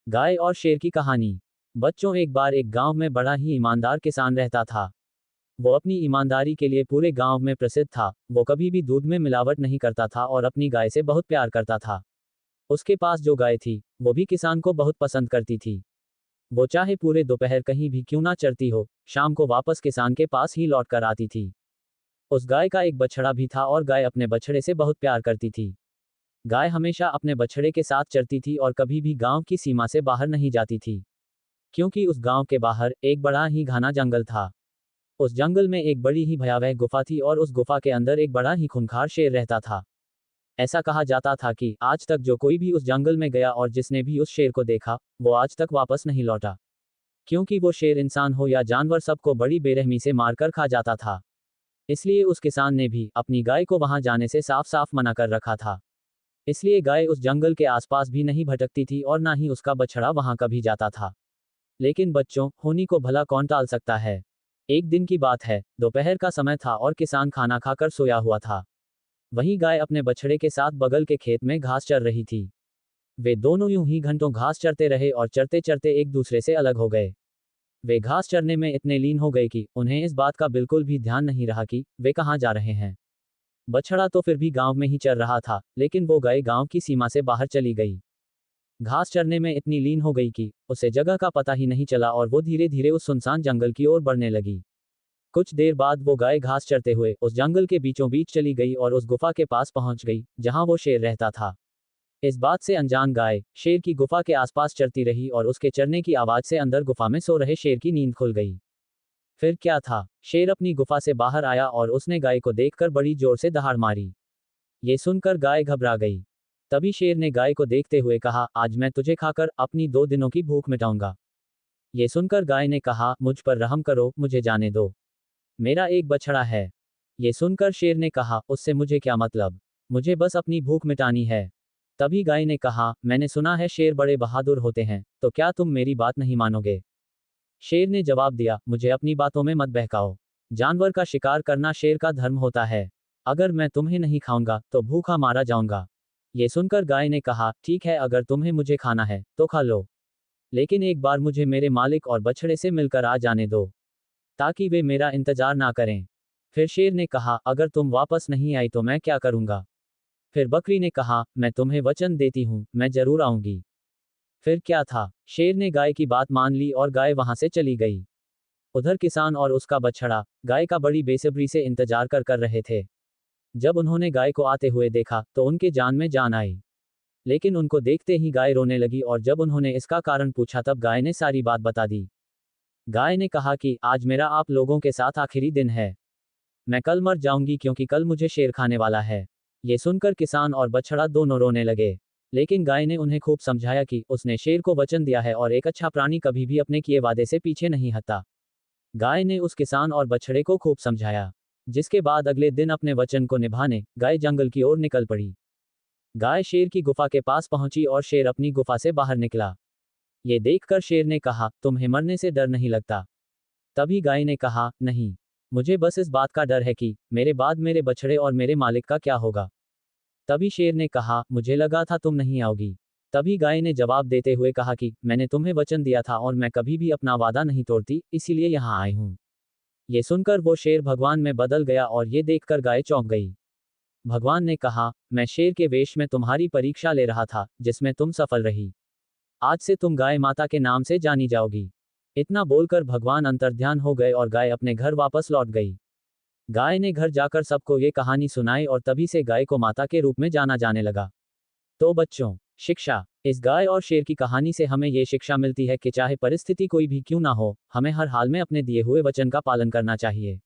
गाय और शेर की कहानी। बच्चों, एक बार एक गांव में बड़ा ही ईमानदार किसान रहता था। वो अपनी ईमानदारी के लिए पूरे गांव में प्रसिद्ध था। वो कभी भी दूध में मिलावट नहीं करता था और अपनी गाय से बहुत प्यार करता था। उसके पास जो गाय थी, वो भी किसान को बहुत पसंद करती थी। वो चाहे पूरे दोपहर कहीं भी क्यों ना चरती हो, शाम को वापस किसान के पास ही लौट कर आती थी। उस गाय का एक बछड़ा भी था और गाय अपने बछड़े से बहुत प्यार करती थी। गाय हमेशा अपने बछड़े के साथ चरती थी और कभी भी गांव की सीमा से बाहर नहीं जाती थी, क्योंकि उस गांव के बाहर एक बड़ा ही घना जंगल था। उस जंगल में एक बड़ी ही भयावह गुफा थी और उस गुफा के अंदर एक बड़ा ही खूंखार शेर रहता था। ऐसा कहा जाता था कि आज तक जो कोई भी उस जंगल में गया और जिसने भी उस शेर को देखा, वो आज तक वापस नहीं लौटा, क्योंकि वो शेर इंसान हो या जानवर सबको बड़ी बेरहमी से मारकर खा जाता था। इसलिए उस किसान ने भी अपनी गाय को वहां जाने से साफ साफ मना कर रखा था। इसलिए गाय उस जंगल के आसपास भी नहीं भटकती थी और ना ही उसका बछड़ा वहां कभी जाता था। लेकिन बच्चों, होनी को भला कौन टाल सकता है। एक दिन की बात है, दोपहर का समय था और किसान खाना खाकर सोया हुआ था। वहीं गाय अपने बछड़े के साथ बगल के खेत में घास चर रही थी। वे दोनों यूं ही घंटों घास चरते रहे और चरते चरते एक दूसरे से अलग हो गए। वे घास चरने में इतने लीन हो गए कि उन्हें इस बात का बिल्कुल भी ध्यान नहीं रहा कि वे कहाँ जा रहे हैं। बछड़ा तो फिर भी गांव में ही चर रहा था, लेकिन वो गाय गांव की सीमा से बाहर चली गई। घास चरने में इतनी लीन हो गई कि उसे जगह का पता ही नहीं चला और वो धीरे धीरे उस सुनसान जंगल की ओर बढ़ने लगी। कुछ देर बाद वो गाय घास चरते हुए उस जंगल के बीचों बीच चली गई और उस गुफा के पास पहुंच गई, जहां वो शेर रहता था। इस बात से अनजान गाय शेर की गुफा के आसपास चरती रही और उसके चरने की आवाज से अंदर गुफा में सो रहे शेर की नींद खुल गई। फिर क्या था, शेर अपनी गुफा से बाहर आया और उसने गाय को देखकर बड़ी जोर से दहाड़ मारी। ये सुनकर गाय घबरा गई। तभी शेर ने गाय को देखते हुए कहा, आज मैं तुझे खाकर अपनी 2 दिनों की भूख मिटाऊंगा। ये सुनकर गाय ने कहा, मुझ पर रहम करो, मुझे जाने दो। मेरा एक बछड़ा है। ये सुनकर शेर ने कहा, उससे मुझे क्या मतलब, मुझे बस अपनी भूख मिटानी है। तभी गाय ने कहा, मैंने सुना है शेर बड़े बहादुर होते हैं, तो क्या तुम मेरी बात नहीं मानोगे। शेर ने जवाब दिया, मुझे अपनी बातों में मत बहकाओ। जानवर का शिकार करना शेर का धर्म होता है। अगर मैं तुम्हें नहीं खाऊंगा तो भूखा मारा जाऊंगा। ये सुनकर गाय ने कहा, ठीक है, अगर तुम्हें मुझे खाना है तो खा लो, लेकिन एक बार मुझे मेरे मालिक और बछड़े से मिलकर आ जाने दो, ताकि वे मेरा इंतजार ना करें। फिर शेर ने कहा, अगर तुम वापस नहीं आई तो मैं क्या करूंगा। फिर बकरी ने कहा, मैं तुम्हें वचन देती हूं, मैं जरूर आऊंगी। फिर क्या था, शेर ने गाय की बात मान ली और गाय वहां से चली गई। उधर किसान और उसका बछड़ा गाय का बड़ी बेसब्री से इंतजार कर रहे थे। जब उन्होंने गाय को आते हुए देखा तो उनके जान में जान आई। लेकिन उनको देखते ही गाय रोने लगी और जब उन्होंने इसका कारण पूछा तब गाय ने सारी बात बता दी। गाय ने कहा कि आज मेरा आप लोगों के साथ आखिरी दिन है। मैं कल मर जाऊंगी क्योंकि कल मुझे शेर खाने वाला है। ये सुनकर किसान और बछड़ा दोनों रोने लगे। लेकिन गाय ने उन्हें खूब समझाया कि उसने शेर को वचन दिया है और एक अच्छा प्राणी कभी भी अपने किए वादे से पीछे नहीं हटता। गाय ने उस किसान और बछड़े को खूब समझाया, जिसके बाद अगले दिन अपने वचन को निभाने गाय जंगल की ओर निकल पड़ी। गाय शेर की गुफा के पास पहुंची और शेर अपनी गुफा से बाहर निकला। ये देखकर शेर ने कहा, तुम्हें मरने से डर नहीं लगता। तभी गाय ने कहा, नहीं, मुझे बस इस बात का डर है कि मेरे बाद मेरे बछड़े और मेरे मालिक का क्या होगा। तभी शेर ने कहा, मुझे लगा था तुम नहीं आओगी। तभी गाय ने जवाब देते हुए कहा कि मैंने तुम्हें वचन दिया था और मैं कभी भी अपना वादा नहीं तोड़ती, इसीलिए यहाँ आई हूँ। ये सुनकर वो शेर भगवान में बदल गया और ये देखकर गाय चौंक गई। भगवान ने कहा, मैं शेर के वेश में तुम्हारी परीक्षा ले रहा था, जिसमें तुम सफल रही। आज से तुम गाय माता के नाम से जानी जाओगी। इतना बोलकर भगवान अंतर्ध्यान हो गए और गाय अपने घर वापस लौट गई। गाय ने घर जाकर सबको ये कहानी सुनाई और तभी से गाय को माता के रूप में जाना जाने लगा। तो बच्चों, शिक्षा। इस गाय और शेर की कहानी से हमें ये शिक्षा मिलती है कि चाहे परिस्थिति कोई भी क्यों ना हो, हमें हर हाल में अपने दिए हुए वचन का पालन करना चाहिए।